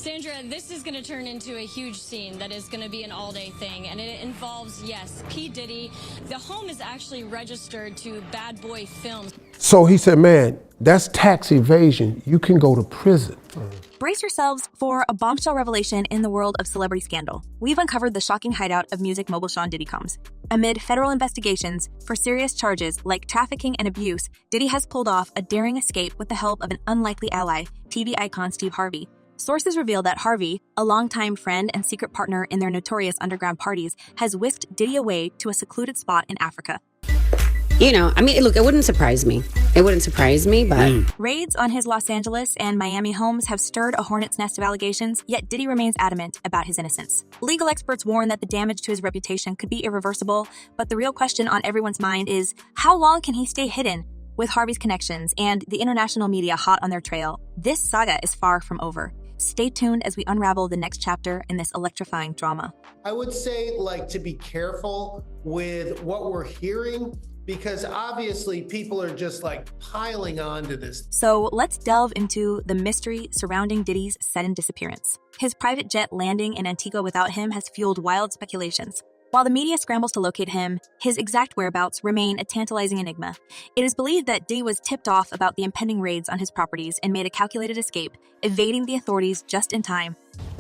Sandra, this is going to turn into a huge scene that is going to be an all-day thing, and it involves, yes, P. Diddy. The home is actually registered to Bad Boy Films. So he said, man, that's tax evasion. You can go to prison. Brace yourselves for a bombshell revelation in the world of celebrity scandal. We've uncovered the shocking hideout of music mogul Sean Diddy Combs. Amid federal investigations for serious charges like trafficking and abuse, Diddy has pulled off a daring escape with the help of an unlikely ally, TV icon Steve Harvey. Sources reveal that Harvey, a longtime friend and secret partner in their notorious underground parties, has whisked Diddy away to a secluded spot in Africa. You know, I mean, look, it wouldn't surprise me. It wouldn't surprise me, but... Raids on his Los Angeles and Miami homes have stirred a hornet's nest of allegations, yet Diddy remains adamant about his innocence. Legal experts warn that the damage to his reputation could be irreversible, but the real question on everyone's mind is, how long can he stay hidden? With Harvey's connections and the international media hot on their trail, this saga is far from over. Stay tuned as we unravel the next chapter in this electrifying drama. I would say, to be careful with what we're hearing, because obviously people are just piling on to this. So let's delve into the mystery surrounding Diddy's sudden disappearance. His private jet landing in Antigua without him has fueled wild speculations. While the media scrambles to locate him, his exact whereabouts remain a tantalizing enigma. It is believed that Diddy was tipped off about the impending raids on his properties and made a calculated escape, evading the authorities just in time.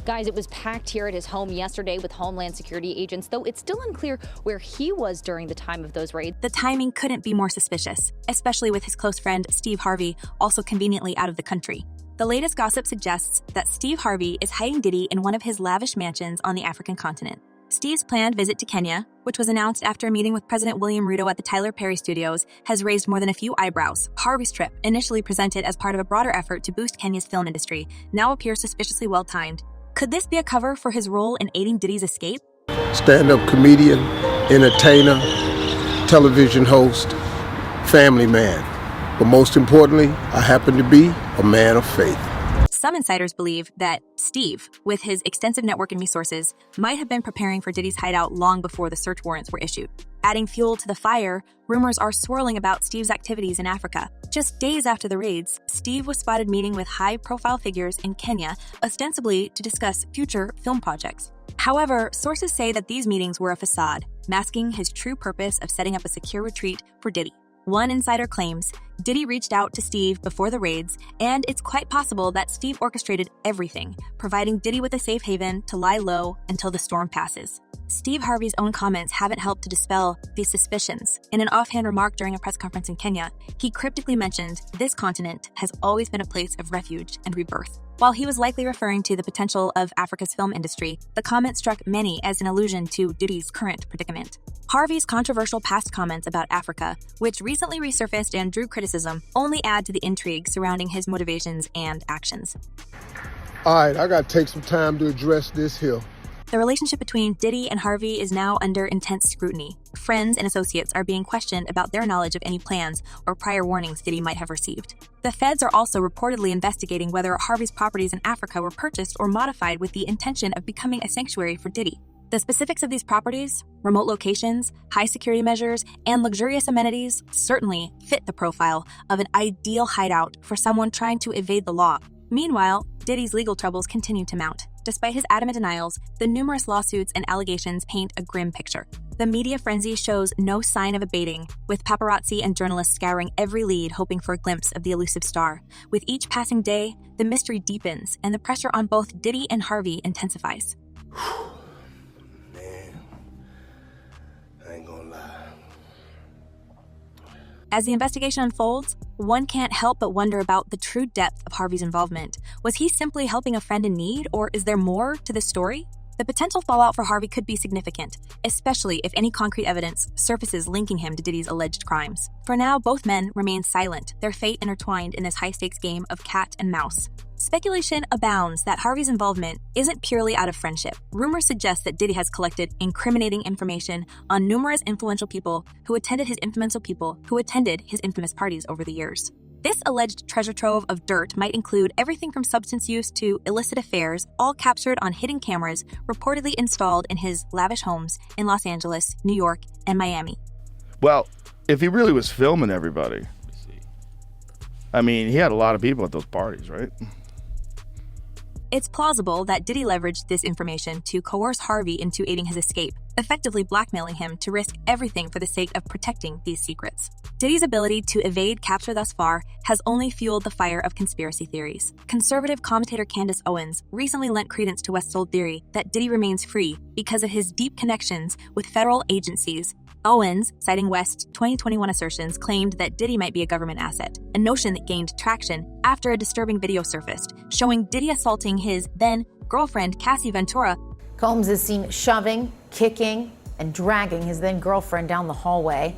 Guys, it was packed here at his home yesterday with Homeland Security agents, though it's still unclear where he was during the time of those raids. The timing couldn't be more suspicious, especially with his close friend Steve Harvey also conveniently out of the country. The latest gossip suggests that Steve Harvey is hiding Diddy in one of his lavish mansions on the African continent. Steve's planned visit to Kenya, which was announced after a meeting with President William Ruto at the Tyler Perry Studios, has raised more than a few eyebrows. Harvey's trip, initially presented as part of a broader effort to boost Kenya's film industry, now appears suspiciously well-timed. Could this be a cover for his role in aiding Diddy's escape? Stand-up comedian, entertainer, television host, family man. But most importantly, I happen to be a man of faith. Some insiders believe that Steve, with his extensive network and resources, might have been preparing for Diddy's hideout long before the search warrants were issued. Adding fuel to the fire, rumors are swirling about Steve's activities in Africa. Just days after the raids, Steve was spotted meeting with high-profile figures in Kenya, ostensibly to discuss future film projects. However, sources say that these meetings were a facade, masking his true purpose of setting up a secure retreat for Diddy. One insider claims Diddy reached out to Steve before the raids, and it's quite possible that Steve orchestrated everything, providing Diddy with a safe haven to lie low until the storm passes. Steve Harvey's own comments haven't helped to dispel these suspicions. In an offhand remark during a press conference in Kenya, he cryptically mentioned this continent has always been a place of refuge and rebirth. While he was likely referring to the potential of Africa's film industry, the comment struck many as an allusion to Diddy's current predicament. Harvey's controversial past comments about Africa, which recently resurfaced and drew criticism, only add to the intrigue surrounding his motivations and actions. All right, I gotta take some time to address this here. The relationship between Diddy and Harvey is now under intense scrutiny. Friends and associates are being questioned about their knowledge of any plans or prior warnings Diddy might have received. The feds are also reportedly investigating whether Harvey's properties in Africa were purchased or modified with the intention of becoming a sanctuary for Diddy. The specifics of these properties, remote locations, high security measures, and luxurious amenities certainly fit the profile of an ideal hideout for someone trying to evade the law. Meanwhile, Diddy's legal troubles continue to mount. Despite his adamant denials, the numerous lawsuits and allegations paint a grim picture. The media frenzy shows no sign of abating, with paparazzi and journalists scouring every lead hoping for a glimpse of the elusive star. With each passing day, the mystery deepens and the pressure on both Diddy and Harvey intensifies. Man, I ain't gonna lie. As the investigation unfolds, one can't help but wonder about the true depth of Harvey's involvement. Was he simply helping a friend in need, or is there more to this story? The potential fallout for Harvey could be significant, especially if any concrete evidence surfaces linking him to Diddy's alleged crimes. For now, both men remain silent, their fate intertwined in this high-stakes game of cat and mouse. Speculation abounds that Harvey's involvement isn't purely out of friendship. Rumors suggest that Diddy has collected incriminating information on numerous influential people who attended his infamous parties over the years. This alleged treasure trove of dirt might include everything from substance use to illicit affairs, all captured on hidden cameras reportedly installed in his lavish homes in Los Angeles, New York, and Miami. Well, if he really was filming everybody, I mean, he had a lot of people at those parties, right? It's plausible that Diddy leveraged this information to coerce Harvey into aiding his escape, effectively blackmailing him to risk everything for the sake of protecting these secrets. Diddy's ability to evade capture thus far has only fueled the fire of conspiracy theories. Conservative commentator Candace Owens recently lent credence to West's old theory that Diddy remains free because of his deep connections with federal agencies. Owens, citing West's 2021 assertions, claimed that Diddy might be a government asset, a notion that gained traction after a disturbing video surfaced, showing Diddy assaulting his then-girlfriend Cassie Ventura. Combs is seen shoving, kicking, and dragging his then-girlfriend down the hallway.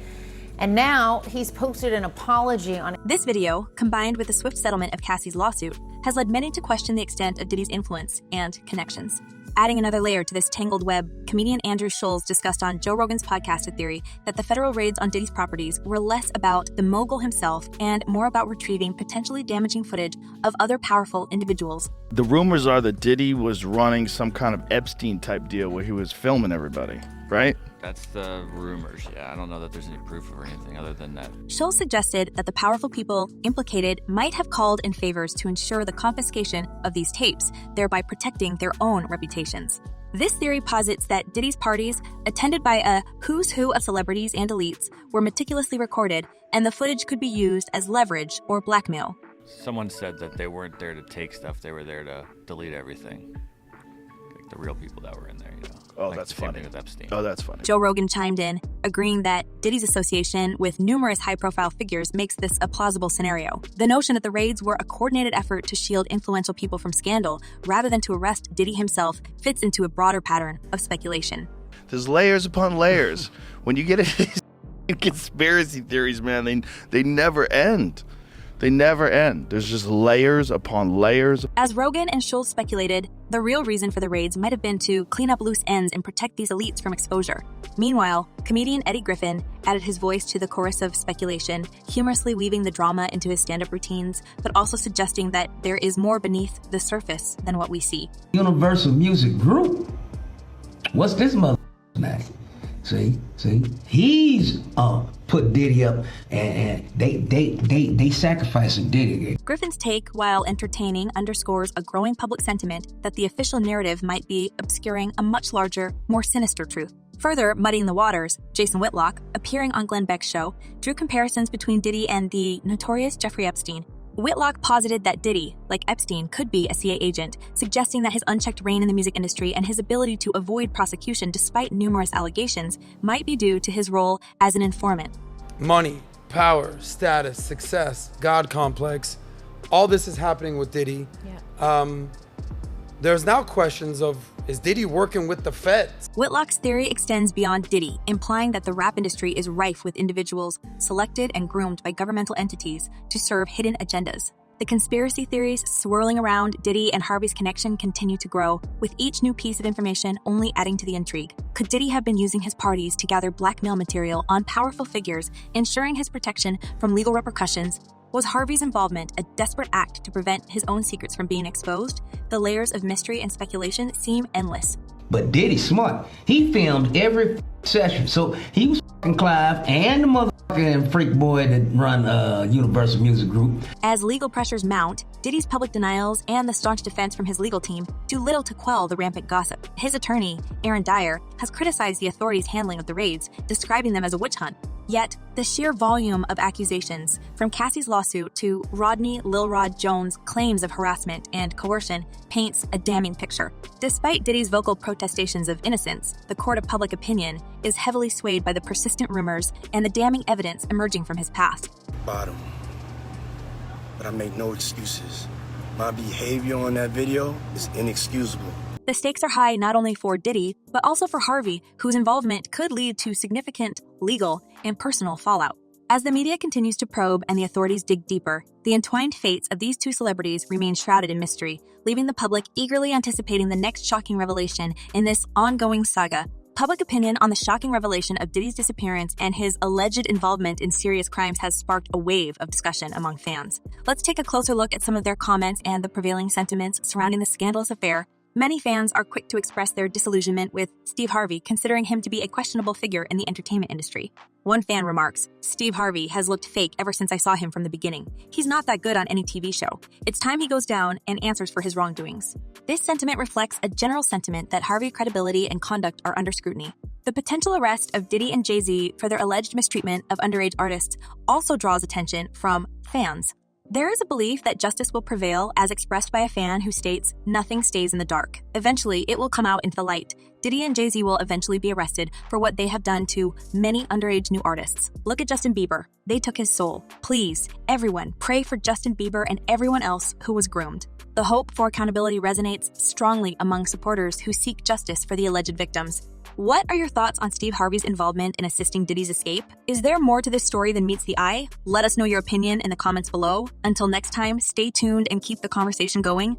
And now he's posted an apology on it. This video, combined with the swift settlement of Cassie's lawsuit, has led many to question the extent of Diddy's influence and connections. Adding another layer to this tangled web, comedian Andrew Schulz discussed on Joe Rogan's podcast a theory that the federal raids on Diddy's properties were less about the mogul himself and more about retrieving potentially damaging footage of other powerful individuals. The rumors are that Diddy was running some kind of Epstein-type deal where he was filming everybody, right? That's the rumors, yeah. I don't know that there's any proof or anything other than that. Schulz suggested that the powerful people implicated might have called in favors to ensure the confiscation of these tapes, thereby protecting their own reputations. This theory posits that Diddy's parties, attended by a who's who of celebrities and elites, were meticulously recorded, and the footage could be used as leverage or blackmail. Someone said that they weren't there to take stuff, they were there to delete everything. Like the real people that were in there, you know. Oh, like that's the same funny. thing with Epstein. Oh, that's funny. Joe Rogan chimed in, agreeing that Diddy's association with numerous high-profile figures makes this a plausible scenario. The notion that the raids were a coordinated effort to shield influential people from scandal rather than to arrest Diddy himself fits into a broader pattern of speculation. There's layers upon layers. When you get into these conspiracy theories, man, they never end. They never end. There's just layers upon layers. As Rogan and Schulz speculated, the real reason for the raids might have been to clean up loose ends and protect these elites from exposure. Meanwhile, comedian Eddie Griffin added his voice to the chorus of speculation, humorously weaving the drama into his stand-up routines, but also suggesting that there is more beneath the surface than what we see. Universal Music Group? What's this mother name? See, he's put Diddy up, and they sacrificing Diddy. Griffin's take, while entertaining, underscores a growing public sentiment that the official narrative might be obscuring a much larger, more sinister truth. Further muddying the waters, Jason Whitlock, appearing on Glenn Beck's show, drew comparisons between Diddy and the notorious Jeffrey Epstein. Whitlock posited that Diddy, like Epstein, could be a CIA agent, suggesting that his unchecked reign in the music industry and his ability to avoid prosecution despite numerous allegations might be due to his role as an informant. Money, power, status, success, God complex, all this is happening with Diddy. Yeah. There's now questions of, is Diddy working with the feds? Whitlock's theory extends beyond Diddy, implying that the rap industry is rife with individuals selected and groomed by governmental entities to serve hidden agendas. The conspiracy theories swirling around Diddy and Harvey's connection continue to grow, with each new piece of information only adding to the intrigue. Could Diddy have been using his parties to gather blackmail material on powerful figures, ensuring his protection from legal repercussions? Was Harvey's involvement a desperate act to prevent his own secrets from being exposed? The layers of mystery and speculation seem endless. But Diddy's smart. He filmed every session, so he was Clive and the motherfucking freak boy that run Universal Music Group. As legal pressures mount, Diddy's public denials and the staunch defense from his legal team do little to quell the rampant gossip. His attorney, Aaron Dyer, has criticized the authorities' handling of the raids, describing them as a witch hunt. Yet, the sheer volume of accusations, from Cassie's lawsuit to Rodney Lil Rod Jones' claims of harassment and coercion, paints a damning picture. Despite Diddy's vocal protestations of innocence, the court of public opinion is heavily swayed by the persistent rumors and the damning evidence emerging from his past. Bottom. But I make no excuses. My behavior on that video is inexcusable. The stakes are high not only for Diddy, but also for Harvey, whose involvement could lead to significant legal and personal fallout. As the media continues to probe and the authorities dig deeper, the entwined fates of these two celebrities remain shrouded in mystery, leaving the public eagerly anticipating the next shocking revelation in this ongoing saga. Public opinion on the shocking revelation of Diddy's disappearance and his alleged involvement in serious crimes has sparked a wave of discussion among fans. Let's take a closer look at some of their comments and the prevailing sentiments surrounding the scandalous affair. Many fans are quick to express their disillusionment with Steve Harvey, considering him to be a questionable figure in the entertainment industry. One fan remarks, "Steve Harvey has looked fake ever since I saw him from the beginning. He's not that good on any TV show. It's time he goes down and answers for his wrongdoings." This sentiment reflects a general sentiment that Harvey's credibility and conduct are under scrutiny. The potential arrest of Diddy and Jay-Z for their alleged mistreatment of underage artists also draws attention from fans. There is a belief that justice will prevail, as expressed by a fan who states, "Nothing stays in the dark. Eventually, it will come out into the light. Diddy and Jay-Z will eventually be arrested for what they have done to many underage new artists. Look at Justin Bieber. They took his soul. Please, everyone, pray for Justin Bieber and everyone else who was groomed." The hope for accountability resonates strongly among supporters who seek justice for the alleged victims. What are your thoughts on Steve Harvey's involvement in assisting Diddy's escape? Is there more to this story than meets the eye? Let us know your opinion in the comments below. Until next time, stay tuned and keep the conversation going.